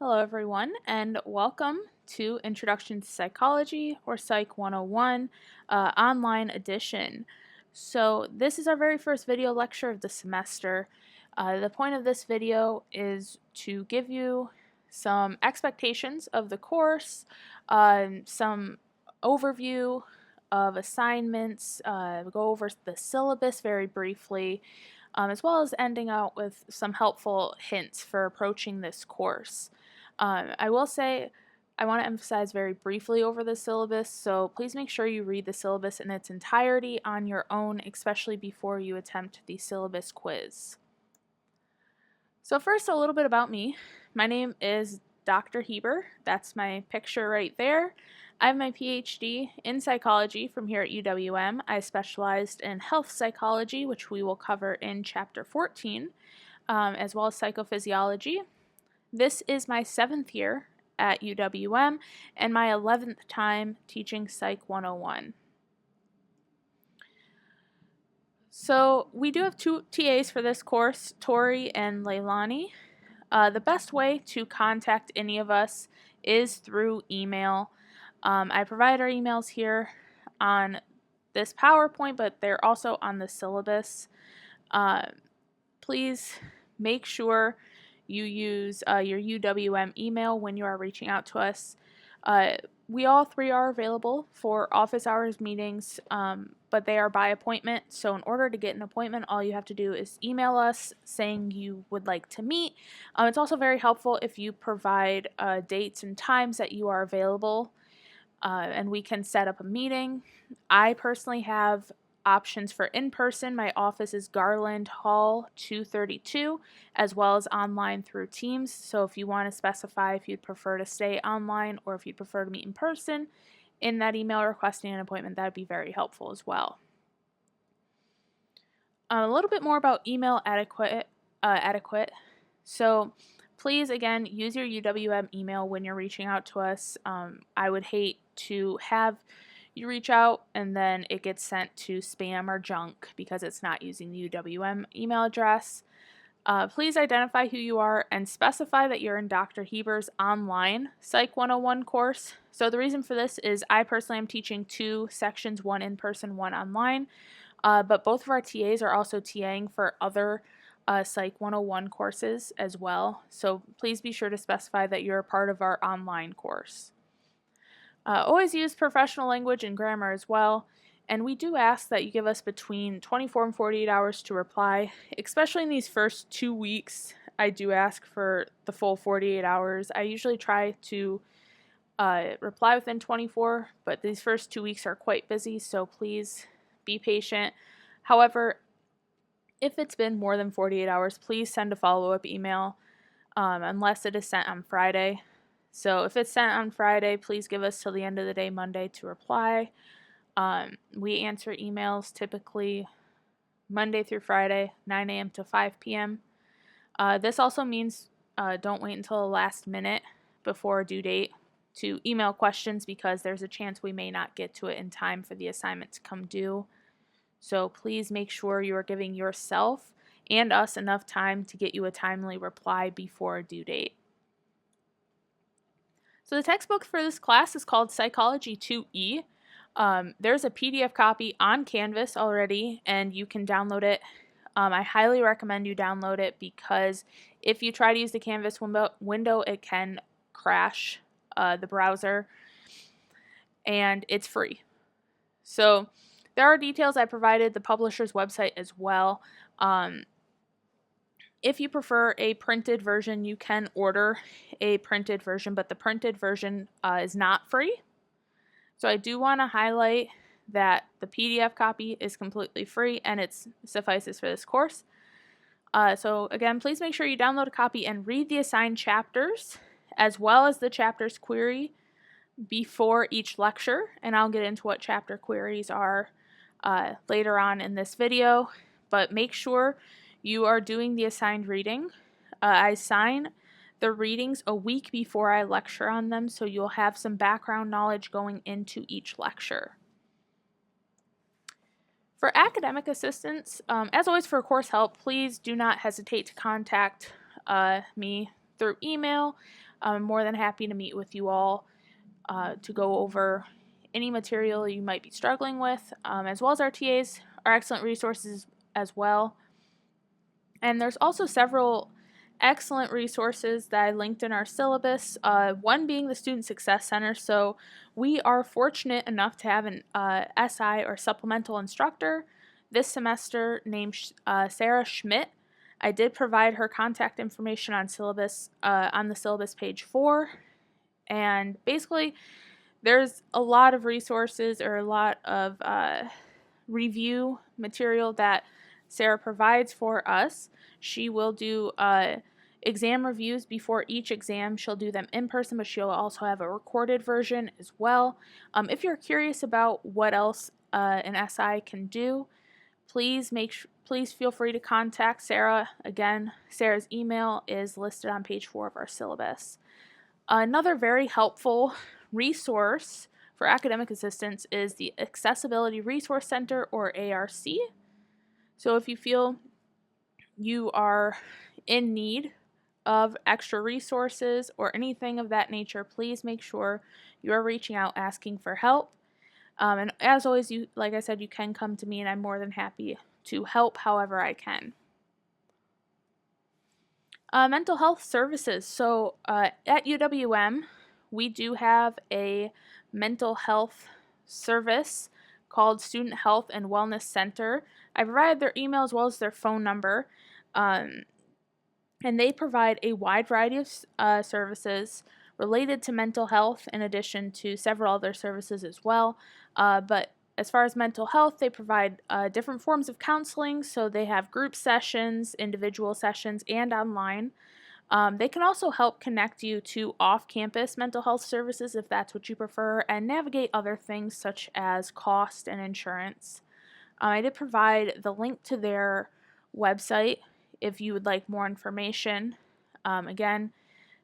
Hello everyone, and welcome to Introduction to Psychology, or Psych 101 online edition. So this is our very first video lecture of the semester. The point of this video is to give you some expectations of the course, some overview of assignments, go over the syllabus very briefly, as well as ending out with some helpful hints for approaching this course. I will say I want to emphasize very briefly over the syllabus, so please make sure you read the syllabus in its entirety on your own, especially before you attempt the syllabus quiz. So first, a little bit about me. My name is Dr. Heber. That's my picture right there. I have my PhD in psychology from here at UWM. I specialized in health psychology, which we will cover in Chapter 14, as well as psychophysiology. This is my 7th year at UWM and my 11th time teaching Psych 101. So we do have 2 TAs for this course, Tori and Leilani. The best way to contact any of us is through email. I provide our emails here on this PowerPoint, but they're also on the syllabus. Please make sure you use your UWM email when you are reaching out to us. We all 3 are available for office hours meetings, but they are by appointment. So in order to get an appointment, all you have to do is email us saying you would like to meet. It's also very helpful if you provide dates and times that you are available, and we can set up a meeting. I personally have options for in-person. My office is Garland Hall 232, as well as online through Teams. So if you want to specify if you'd prefer to stay online or if you'd prefer to meet in person in that email requesting an appointment, that would be very helpful as well. A little bit more about email etiquette. So please, again, use your UWM email when you're reaching out to us. I would hate to have you reach out and then it gets sent to spam or junk because it's not using the UWM email address. Please identify who you are and specify that you're in Dr. Heber's online Psych 101 course. So the reason for this is I personally am teaching 2 sections, one in person, one online, but both of our TAs are also TAing for other Psych 101 courses as well. So please be sure to specify that you're a part of our online course. Always use professional language and grammar as well, and we do ask that you give us between 24 and 48 hours to reply, especially in these first 2 weeks. I do ask for the full 48 hours. I usually try to reply within 24, but these first 2 weeks are quite busy, so please be patient. However, if it's been more than 48 hours, please send a follow-up email unless it is sent on Friday. So if it's sent on Friday, please give us till the end of the day Monday to reply. We answer emails typically Monday through Friday, 9 a.m. to 5 p.m. This also means don't wait until the last minute before due date to email questions because there's a chance we may not get to it in time for the assignment to come due. So please make sure you are giving yourself and us enough time to get you a timely reply before a due date. So the textbook for this class is called Psychology 2E. There's a PDF copy on Canvas already, and you can download it. I highly recommend you download it because if you try to use the Canvas window, it can crash the browser, and it's free. So there are details. I provided the publisher's website as well. If you prefer a printed version, you can order a printed version, but the printed version is not free. So I do want to highlight that the PDF copy is completely free and it suffices for this course. So again, please make sure you download a copy and read the assigned chapters as well as the chapter's query before each lecture, and I'll get into what chapter queries are later on in this video, but make sure you are doing the assigned reading. I assign the readings a week before I lecture on them, so you'll have some background knowledge going into each lecture. For academic assistance, as always for course help, please do not hesitate to contact me through email. I'm more than happy to meet with you all to go over any material you might be struggling with, as well as our TAs are excellent resources as well. And there's also several excellent resources that I linked in our syllabus, one being the Student Success Center. So we are fortunate enough to have an SI or supplemental instructor this semester named Sarah Schmidt. I did provide her contact information on the syllabus page 4. And basically, there's a lot of resources or a lot of review material that Sarah provides for us. She will do exam reviews before each exam. She'll do them in person, but she'll also have a recorded version as well. If you're curious about what else an SI can do, please feel free to contact Sarah. Again, Sarah's email is listed on page 4 of our syllabus. Another very helpful resource for academic assistance is the Accessibility Resource Center, or ARC. So if you feel you are in need of extra resources or anything of that nature, please make sure you are reaching out asking for help. And as always, like I said, you can come to me and I'm more than happy to help however I can. Mental health services. So at UWM, we do have a mental health service called Student Health and Wellness Center. I provided their email as well as their phone number. And they provide a wide variety of services related to mental health, in addition to several other services as well. But as far as mental health, they provide different forms of counseling. So they have group sessions, individual sessions, and online. They can also help connect you to off-campus mental health services if that's what you prefer, and navigate other things such as cost and insurance. I did provide the link to their website if you would like more information. Again,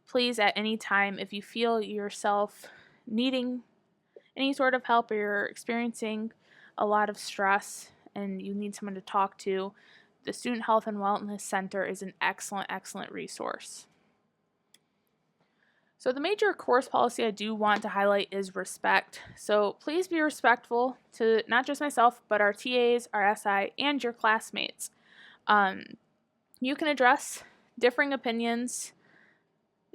please at any time, if you feel yourself needing any sort of help or you're experiencing a lot of stress and you need someone to talk to, the Student Health and Wellness Center is an excellent resource. So the major course policy I do want to highlight is respect. So please be respectful to not just myself, but our TAs, our SI, and your classmates. You can address differing opinions.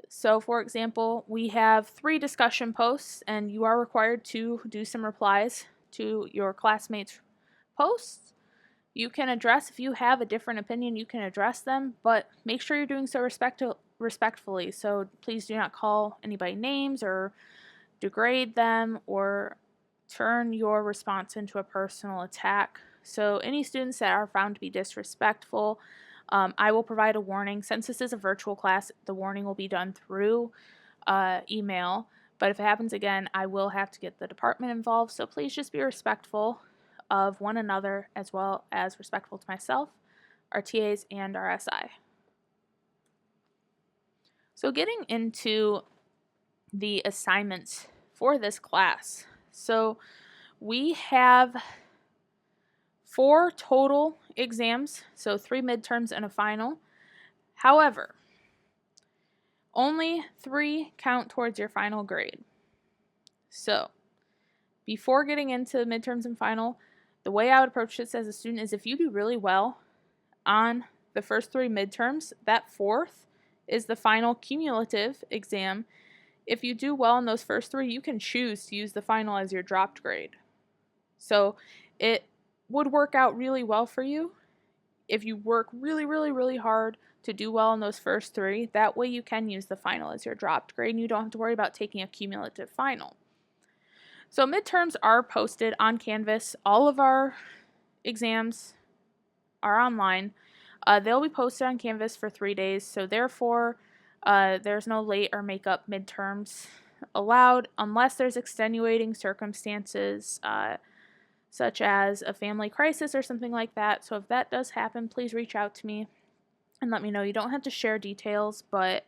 So for example, we have 3 discussion posts and you are required to do some replies to your classmates' posts. You can address, if you have a different opinion, you can address them, but make sure you're doing so respectfully. So please do not call anybody names or degrade them or turn your response into a personal attack. So any students that are found to be disrespectful, I will provide a warning. Since this is a virtual class, the warning will be done through email. But if it happens again, I will have to get the department involved. So please just be respectful of one another as well as respectful to myself, our TAs, and our SI. So getting into the assignments for this class. So we have 4 total exams, so 3 midterms and a final. However, only 3 count towards your final grade. So before getting into midterms and final, the way I would approach this as a student is if you do really well on the first 3 midterms, that 4th is the final cumulative exam. If you do well in those first 3, you can choose to use the final as your dropped grade. So it would work out really well for you if you work really hard to do well in those first 3. That way you can use the final as your dropped grade and you don't have to worry about taking a cumulative final. So midterms are posted on Canvas. All of our exams are online. They'll be posted on Canvas for 3 days, so therefore there's no late or makeup midterms allowed unless there's extenuating circumstances such as a family crisis or something like that. So if that does happen, please reach out to me and let me know. You don't have to share details, but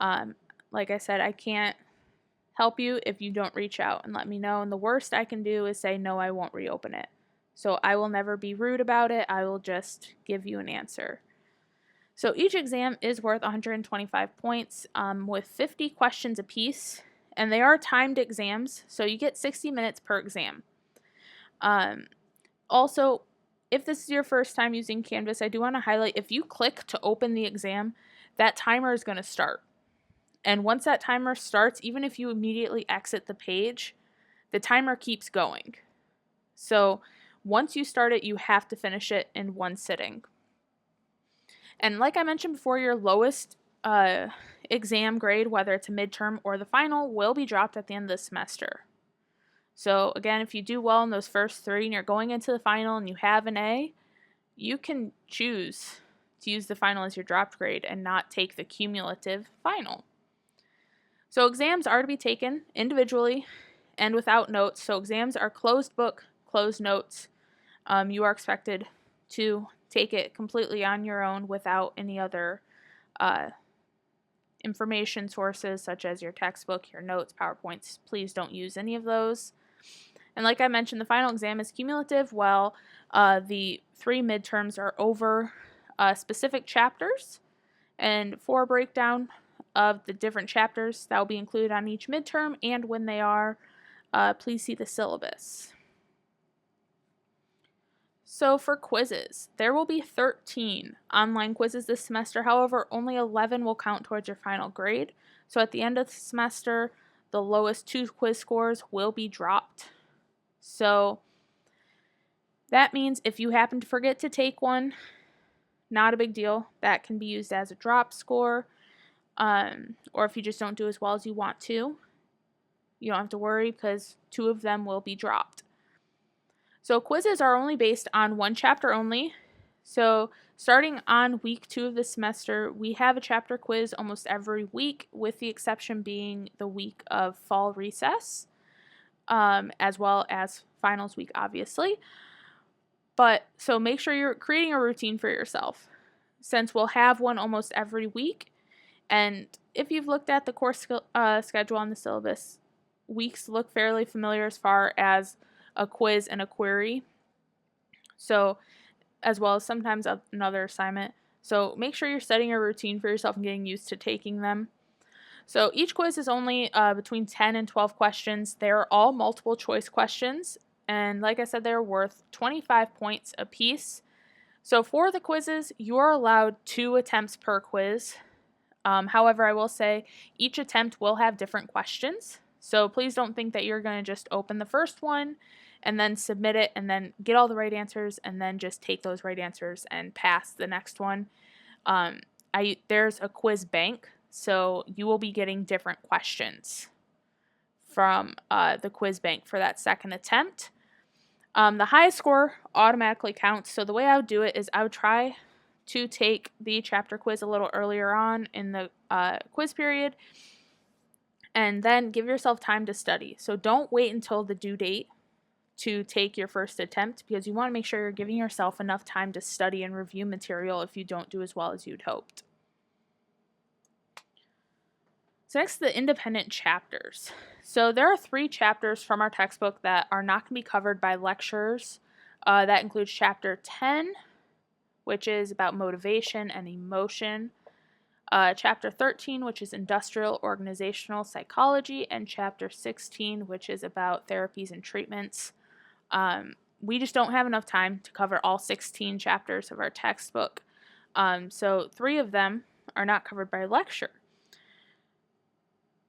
like I said, I can't help you if you don't reach out and let me know. And the worst I can do is say, no, I won't reopen it. So I will never be rude about it. I will just give you an answer. So each exam is worth 125 points with 50 questions apiece, and they are timed exams, so you get 60 minutes per exam. Also, if this is your first time using Canvas, I do want to highlight, if you click to open the exam, that timer is going to start. And once that timer starts, even if you immediately exit the page, the timer keeps going. So once you start it, you have to finish it in one sitting. And like I mentioned before, your lowest exam grade, whether it's a midterm or the final, will be dropped at the end of the semester. So again, if you do well in those first 3 and you're going into the final and you have an A, you can choose to use the final as your dropped grade and not take the cumulative final. So exams are to be taken individually and without notes. So exams are closed book, closed notes. You are expected to take it completely on your own without any other information sources such as your textbook, your notes, PowerPoints. Please don't use any of those. And like I mentioned, the final exam is cumulative, while the 3 midterms are over specific chapters. And for a breakdown of the different chapters that will be included on each midterm and when they are, please see the syllabus. So for quizzes, there will be 13 online quizzes this semester. However, only 11 will count towards your final grade. So at the end of the semester, the lowest 2 quiz scores will be dropped. So that means if you happen to forget to take one, not a big deal. That can be used as a drop score. Or if you just don't do as well as you want to, you don't have to worry because 2 of them will be dropped. So quizzes are only based on 1 chapter only. So starting on week 2 of the semester, we have a chapter quiz almost every week, with the exception being the week of fall recess, as well as finals week, obviously. But so make sure you're creating a routine for yourself, since we'll have one almost every week. And if you've looked at the course schedule on the syllabus, weeks look fairly familiar as far as a quiz and a query, so as well as sometimes another assignment. So make sure you're setting a routine for yourself and getting used to taking them. So each quiz is only between 10 and 12 questions. They're all multiple choice questions, and like I said, they're worth 25 points apiece. So for the quizzes, you are allowed 2 attempts per quiz. However, I will say each attempt will have different questions. So please don't think that you're going to just open the first one and then submit it and then get all the right answers and then just take those right answers and pass the next one. There's a quiz bank, so you will be getting different questions from the quiz bank for that second attempt. The highest score automatically counts. So the way I would do it is I would try to take the chapter quiz a little earlier on in the quiz period, and then give yourself time to study. So don't wait until the due date to take your first attempt, because you want to make sure you're giving yourself enough time to study and review material if you don't do as well as you'd hoped. So next, the independent chapters. So there are 3 chapters from our textbook that are not going to be covered by lectures. That includes chapter 10, which is about motivation and emotion. Chapter 13, which is industrial organizational psychology, and chapter 16, which is about therapies and treatments. We just don't have enough time to cover all 16 chapters of our textbook. So 3 of them are not covered by lecture.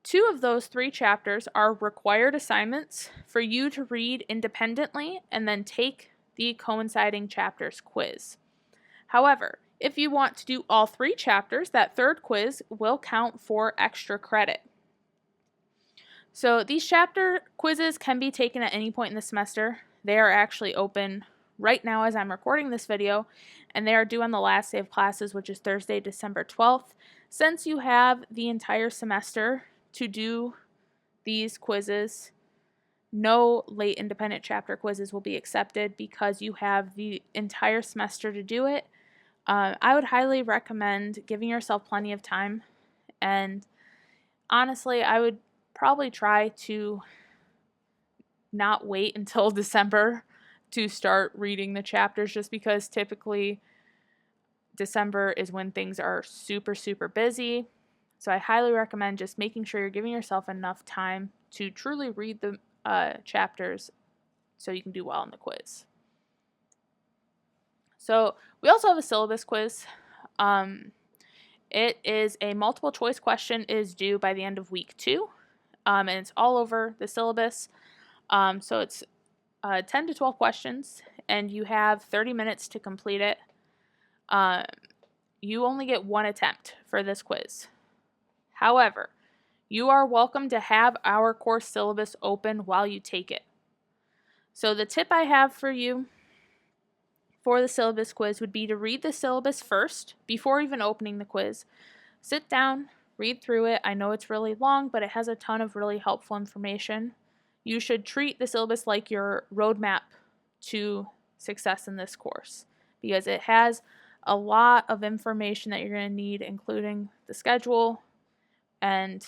2 of those 3 chapters are required assignments for you to read independently and then take the coinciding chapters quiz. However, if you want to do all 3 chapters, that 3rd quiz will count for extra credit. So these chapter quizzes can be taken at any point in the semester. They are actually open right now as I'm recording this video, and they are due on the last day of classes, which is Thursday, December 12th. Since you have the entire semester to do these quizzes, no late independent chapter quizzes will be accepted because you have the entire semester to do it. I would highly recommend giving yourself plenty of time, and honestly, I would probably try to not wait until December to start reading the chapters, just because typically December is when things are super, super busy. So I highly recommend just making sure you're giving yourself enough time to truly read the chapters so you can do well in the quiz. So we also have a syllabus quiz. It is a multiple choice question, is due by the end of week 2, and it's all over the syllabus. So it's 10 to 12 questions, and you have 30 minutes to complete it. You only get one attempt for this quiz. However, you are welcome to have our course syllabus open while you take it. So the tip I have for you for the syllabus quiz would be to read the syllabus first before even opening the quiz. Sit down, read through it. I know it's really long, but it has a ton of really helpful information. You should treat the syllabus like your roadmap to success in this course because it has a lot of information that you're going to need, including the schedule and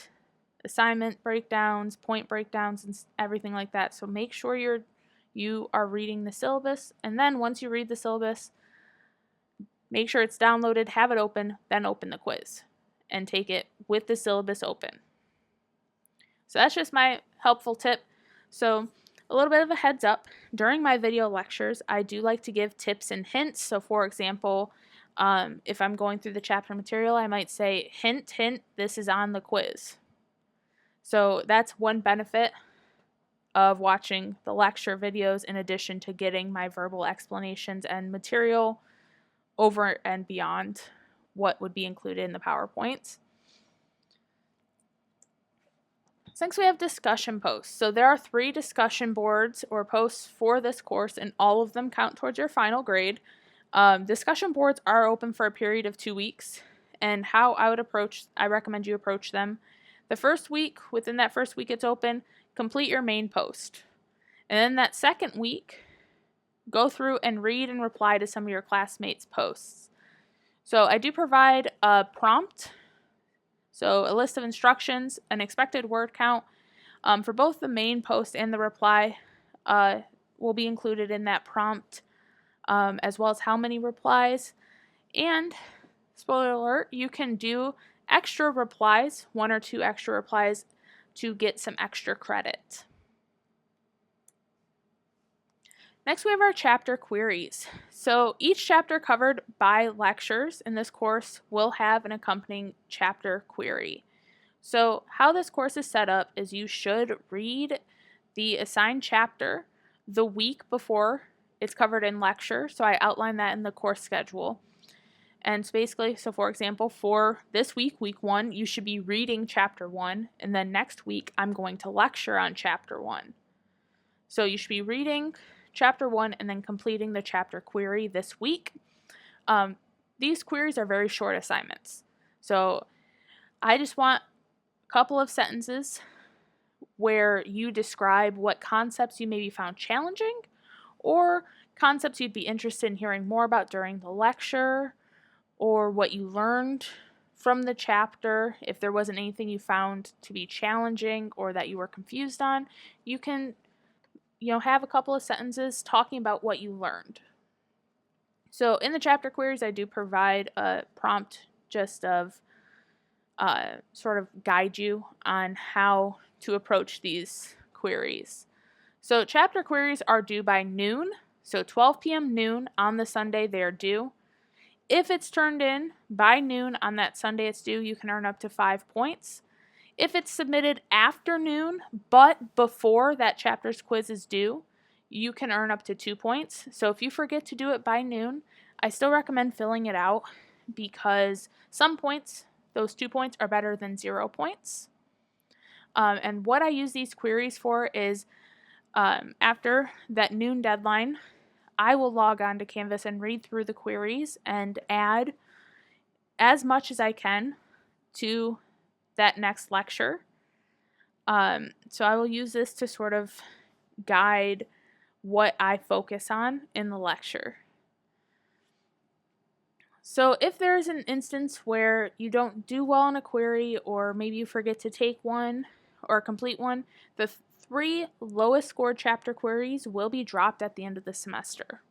assignment breakdowns, point breakdowns, and everything like that. So make sure you are reading the syllabus, and then once you read the syllabus, make sure it's downloaded, have it open, then open the quiz and take it with the syllabus open. So that's just my helpful tip. So a little bit of a heads up, during my video lectures, I do like to give tips and hints. So for example, if I'm going through the chapter material, I might say, hint, hint, this is on the quiz. So that's one benefit of watching the lecture videos in addition to getting my verbal explanations and material over and beyond what would be included in the PowerPoints. Next, we have discussion posts. So there are 3 discussion boards or posts for this course, and all of them count towards your final grade. Discussion boards are open for a period of 2 weeks, and how I recommend you approach them. The first week, within that first week it's open, complete your main post. And then that second week, go through and read and reply to some of your classmates' posts. So I do provide a prompt, so a list of instructions, an expected word count for both the main post and the reply will be included in that prompt, as well as how many replies. And spoiler alert, you can do extra replies, 1 or 2 extra replies, to get some extra credit. Next, we have our chapter queries. So each chapter covered by lectures in this course will have an accompanying chapter query. So how this course is set up is you should read the assigned chapter the week before it's covered in lecture. So I outline that in the course schedule. And so basically, so for example, for this week, week 1, you should be reading chapter 1, and then next week, I'm going to lecture on chapter 1. So you should be reading chapter 1 and then completing the chapter query this week. These queries are very short assignments. So I just want a couple of sentences where you describe what concepts you maybe found challenging or concepts you'd be interested in hearing more about during the lecture, or what you learned from the chapter. If there wasn't anything you found to be challenging or that you were confused on, you can, have a couple of sentences talking about what you learned. So in the chapter queries, I do provide a prompt just of sort of guide you on how to approach these queries. So chapter queries are due by noon, so 12 p.m. noon on the Sunday they are due. If it's turned in by noon on that Sunday it's due, you can earn up to 5 points. If it's submitted after noon, but before that chapter's quiz is due, you can earn up to 2 points. So if you forget to do it by noon, I still recommend filling it out because some points, those 2 points, are better than 0 points. And what I use these queries for is after that noon deadline, I will log on to Canvas and read through the queries and add as much as I can to that next lecture. So I will use this to sort of guide what I focus on in the lecture. So if there's an instance where you don't do well in a query, or maybe you forget to take one or complete one, the 3 lowest scored chapter queries will be dropped at the end of the semester.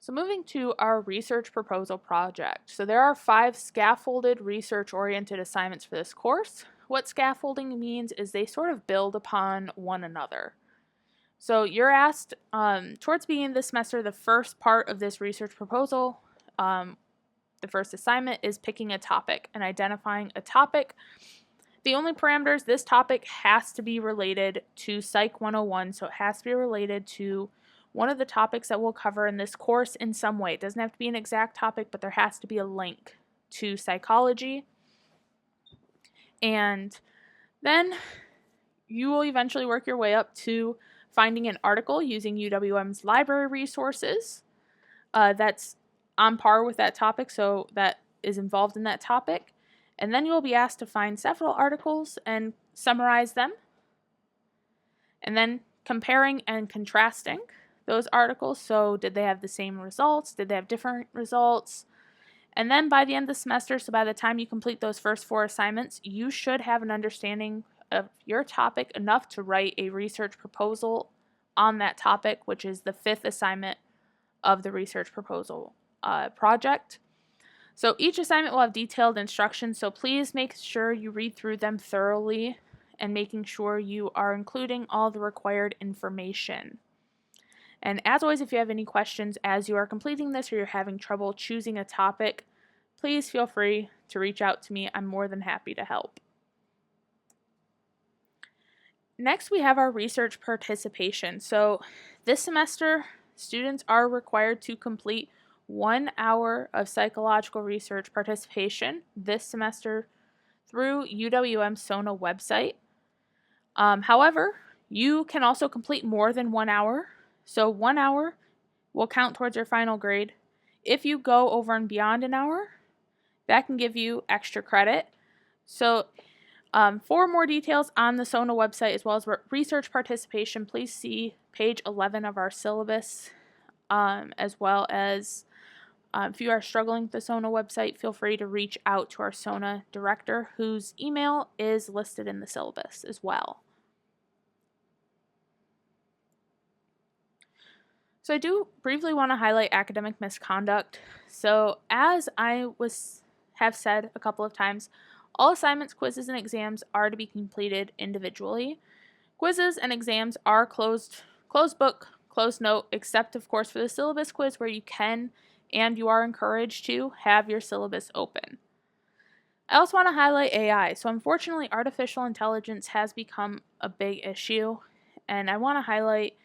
So moving to our research proposal project. So there are 5 scaffolded research-oriented assignments for this course. What scaffolding means is they sort of build upon one another. So you're asked towards the beginning of the semester, the first part of this research proposal, the first assignment is picking a topic and identifying a topic. The only parameters, this topic has to be related to Psych 101, so it has to be related to one of the topics that we'll cover in this course in some way. It doesn't have to be an exact topic, but there has to be a link to psychology. And then you will eventually work your way up to finding an article using UWM's library resources that's on par with that topic, so that is involved in that topic. And then you'll be asked to find several articles and summarize them. And then comparing and contrasting those articles. So did they have the same results? Did they have different results? And then by the end of the semester, so by the time you complete those first 4 assignments, you should have an understanding of your topic enough to write a research proposal on that topic, which is the 5th assignment of the research proposal project. So each assignment will have detailed instructions, so please make sure you read through them thoroughly and making sure you are including all the required information. And as always, if you have any questions as you are completing this or you're having trouble choosing a topic, please feel free to reach out to me. I'm more than happy to help. Next, we have our research participation. So this semester, students are required to complete 1 hour of psychological research participation this semester through UWM SONA website. However, you can also complete more than 1 hour. So 1 hour will count towards your final grade. If you go over and beyond an hour, that can give you extra credit. So for more details on the SONA website as well as research participation, please see page 11 of our syllabus, as well as if you are struggling with the SONA website, feel free to reach out to our SONA director, whose email is listed in the syllabus as well. So I do briefly want to highlight academic misconduct. So as I have said a couple of times, all assignments, quizzes, and exams are to be completed individually. Quizzes and exams are closed book, closed note, except of course for the syllabus quiz where you can and you are encouraged to have your syllabus open. I also want to highlight AI. So unfortunately, artificial intelligence has become a big issue, and I want to highlight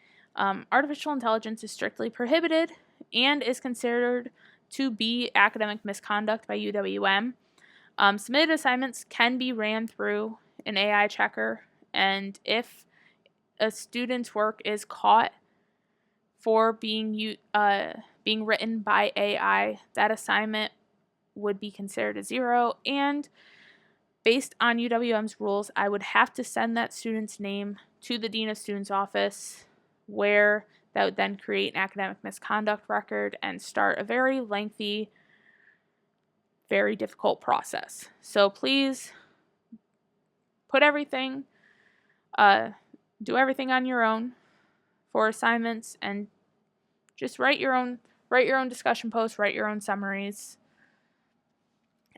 artificial intelligence is strictly prohibited and is considered to be academic misconduct by UWM. Submitted assignments can be ran through an AI checker, and if a student's work is caught for being written by AI, that assignment would be considered a 0, and based on UWM's rules, I would have to send that student's name to the Dean of Students office, where that would then create an academic misconduct record and start a very lengthy, very difficult process. So please do everything on your own for assignments, and just write your own discussion posts, write your own summaries,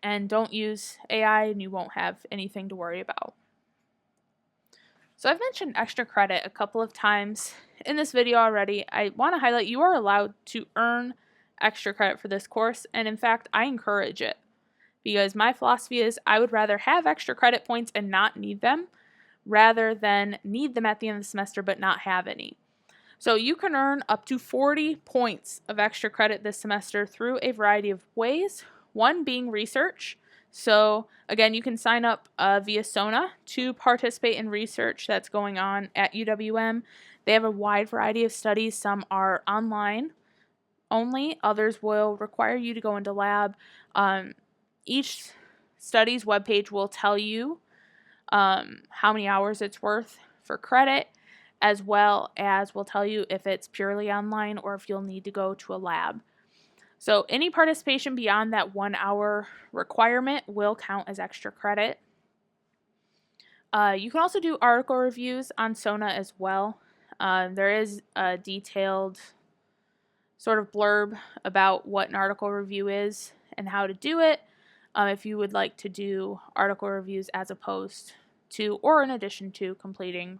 and don't use AI and you won't have anything to worry about. So I've mentioned extra credit a couple of times in this video already. I want to highlight you are allowed to earn extra credit for this course, and in fact, I encourage it because my philosophy is I would rather have extra credit points and not need them rather than need them at the end of the semester but not have any. So you can earn up to 40 points of extra credit this semester through a variety of ways, one being research. So again, you can sign up via SONA to participate in research that's going on at UWM. They have a wide variety of studies. Some are online only. Others will require you to go into lab. Each study's webpage will tell you how many hours it's worth for credit, as well as will tell you if it's purely online or if you'll need to go to a lab. So any participation beyond that 1 hour requirement will count as extra credit. You can also do article reviews on SONA as well. There is a detailed sort of blurb about what an article review is and how to do it, if you would like to do article reviews as opposed to or in addition to completing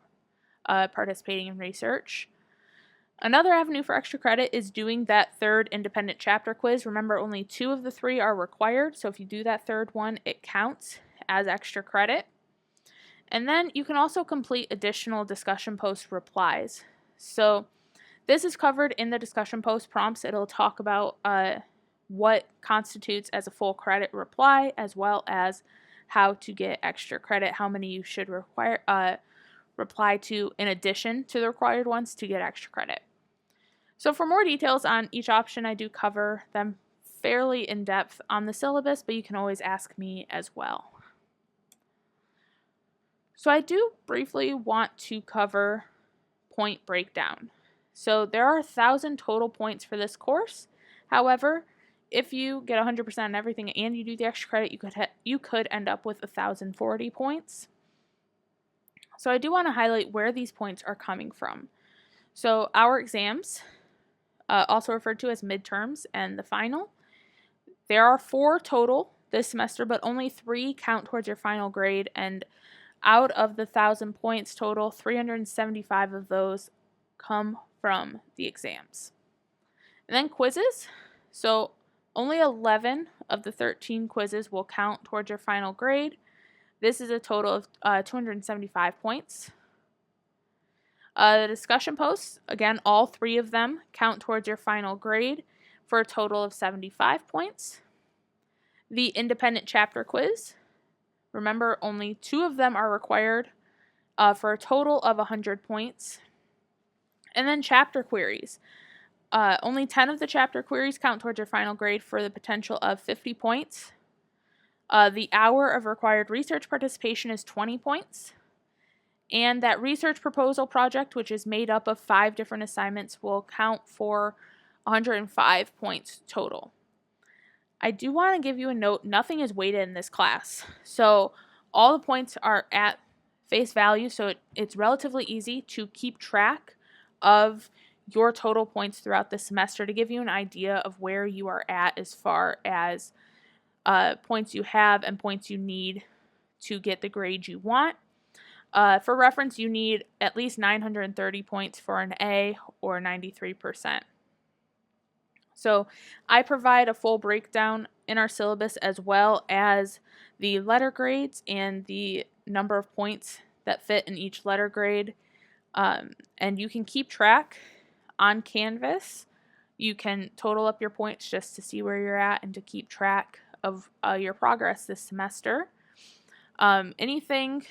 participating in research. Another avenue for extra credit is doing that third independent chapter quiz. Remember, only 2 of the 3 are required, so if you do that third one, it counts as extra credit. And then you can also complete additional discussion post replies. So this is covered in the discussion post prompts. It'll talk about what constitutes as a full credit reply, as well as how to get extra credit, how many you should reply to in addition to the required ones to get extra credit. So for more details on each option, I do cover them fairly in depth on the syllabus, but you can always ask me as well. So I do briefly want to cover point breakdown. So there are 1,000 total points for this course. However, if you get 100% on everything and you do the extra credit, you could end up with 1,040 points. So I do want to highlight where these points are coming from. So our exams, also referred to as midterms and the final, there are 4 total this semester, but only 3 count towards your final grade, and out of the 1,000 points total, 375 of those come from the exams. And then quizzes. So only 11 of the 13 quizzes will count towards your final grade. This is a total of 275 points. The discussion posts, again, all 3 of them count towards your final grade for a total of 75 points. The independent chapter quiz, remember, only 2 of them are required for a total of 100 points. And then chapter queries. Only 10 of the chapter queries count towards your final grade for the potential of 50 points. The hour of required research participation is 20 points. And that research proposal project, which is made up of 5 different assignments, will count for 105 points total. I do want to give you a note, nothing is weighted in this class. So all the points are at face value, so it's relatively easy to keep track of your total points throughout the semester to give you an idea of where you are at as far as points you have and points you need to get the grade you want. For reference, you need at least 930 points for an A or 93%. So I provide a full breakdown in our syllabus as well as the letter grades and the number of points that fit in each letter grade. And you can keep track on Canvas. You can total up your points just to see where you're at and to keep track of your progress this semester. Anything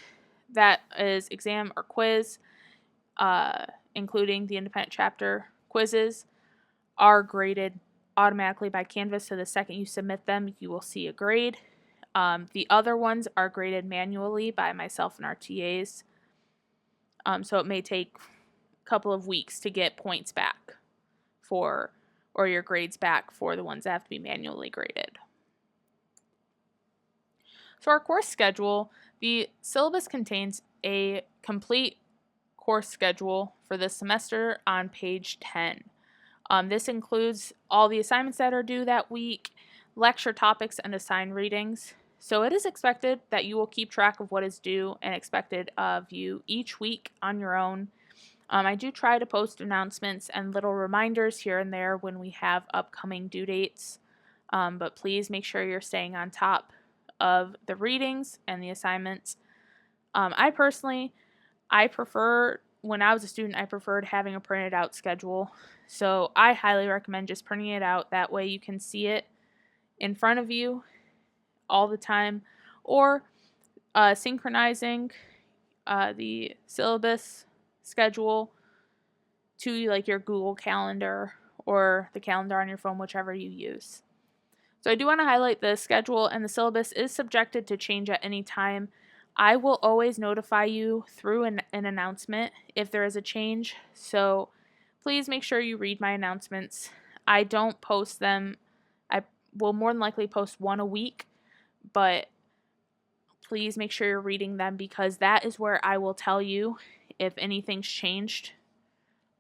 that is exam or quiz, including the independent chapter quizzes, are graded automatically by Canvas. So the second you submit them, you will see a grade. The other ones are graded manually by myself and our TAs. So it may take a couple of weeks to get points back or your grades back for the ones that have to be manually graded. So our course schedule, the syllabus contains a complete course schedule for this semester on page 10. This includes all the assignments that are due that week, lecture topics, and assigned readings. So it is expected that you will keep track of what is due and expected of you each week on your own. I do try to post announcements and little reminders here and there when we have upcoming due dates, but please make sure you're staying on top of the readings and the assignments. I prefer, when I was a student, I preferred having a printed out schedule. So I highly recommend just printing it out. That way you can see it in front of you all the time, or synchronizing the syllabus schedule to like your Google Calendar or the calendar on your phone, whichever you use. So I do want to highlight the schedule and the syllabus is subjected to change at any time. I will always notify you through an announcement if there is a change, so please make sure you read my announcements. I don't post them. I will more than likely post one a week, but please make sure you're reading them because that is where I will tell you if anything's changed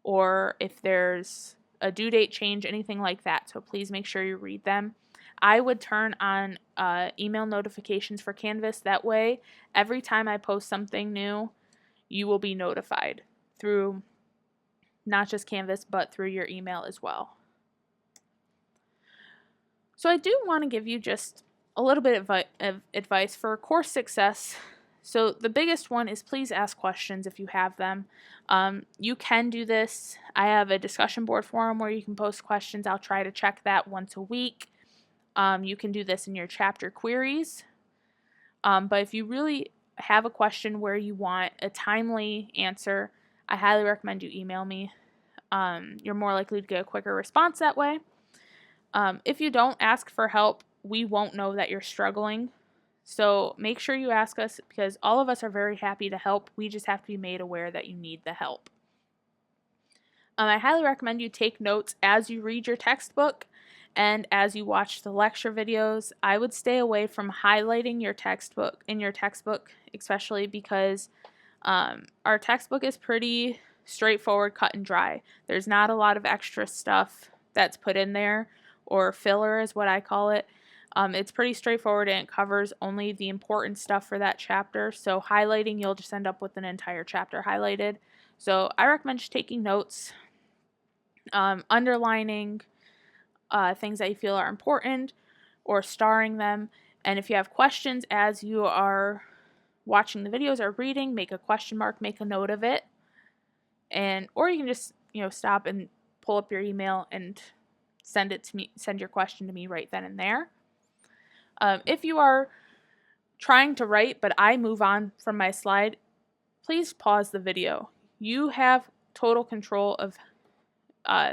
or if there's a due date change, anything like that. So please make sure you read them. I would turn on email notifications for Canvas. That way, every time I post something new, you will be notified through not just Canvas, but through your email as well. So I do want to give you just a little bit of advice for course success. So the biggest one is please ask questions if you have them. You can do this. I have a discussion board forum where you can post questions. I'll try to check that once a week. You can do this in your chapter queries. But if you really have a question where you want a timely answer, I highly recommend you email me. You're more likely to get a quicker response that way. If you don't ask for help, we won't know that you're struggling. So make sure you ask us, because all of us are very happy to help. We just have to be made aware that you need the help. I highly recommend you take notes as you read your textbook and as you watch the lecture videos. I would stay away from highlighting your textbook, especially because our textbook is pretty straightforward, cut and dry. There's not a lot of extra stuff that's put in there, or filler is what I call it. It's pretty straightforward and it covers only the important stuff for that chapter. So highlighting, you'll just end up with an entire chapter highlighted. So I recommend just taking notes, underlining things that you feel are important, or starring them. And if you have questions as you are watching the videos or reading, make a question mark, make a note of it. Or you can just, stop and pull up your email and send it to me, send your question to me right then and there. If you are trying to write, but I move on from my slide, please pause the video. You have total control of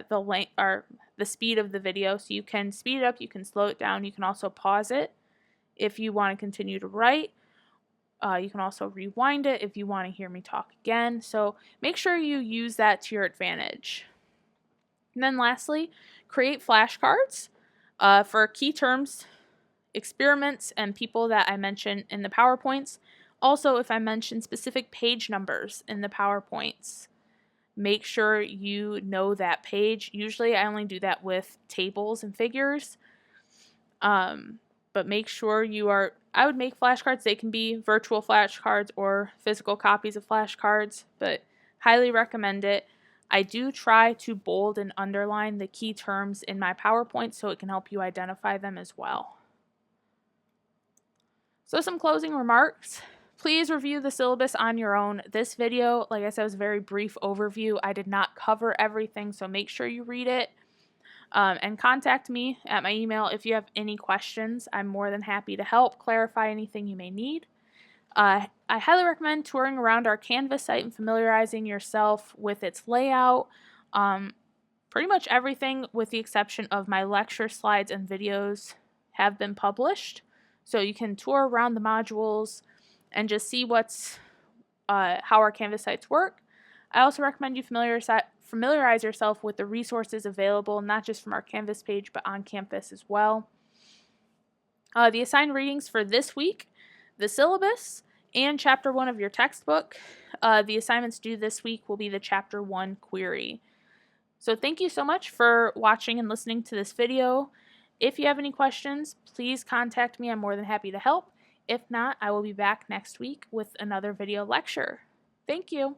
the length or the speed of the video, so you can speed it up, you can slow it down, you can also pause it if you want to continue to write. You can also rewind it if you want to hear me talk again. So make sure you use that to your advantage. And then lastly, create flashcards for key terms, experiments, and people that I mentioned in the PowerPoints. Also, if I mention specific page numbers in the PowerPoints, make sure you know that page. Usually I only do that with tables and figures. But make sure I would make flashcards. They can be virtual flashcards or physical copies of flashcards, but highly recommend it. I do try to bold and underline the key terms in my PowerPoint so it can help you identify them as well. So some closing remarks. Please review the syllabus on your own. This video, like I said, was a very brief overview. I did not cover everything, so make sure you read it. And contact me at my email if you have any questions. I'm more than happy to help clarify anything you may need. I highly recommend touring around our Canvas site and familiarizing yourself with its layout. Pretty much everything, with the exception of my lecture slides and videos, have been published. So you can tour around the modules and just see how our Canvas sites work. I also recommend you familiarize yourself with the resources available, not just from our Canvas page, but on campus as well. The assigned readings for this week, the syllabus, and Chapter 1 of your textbook. The assignments due this week will be the Chapter 1 query. So thank you so much for watching and listening to this video. If you have any questions, please contact me. I'm more than happy to help. If not, I will be back next week with another video lecture. Thank you.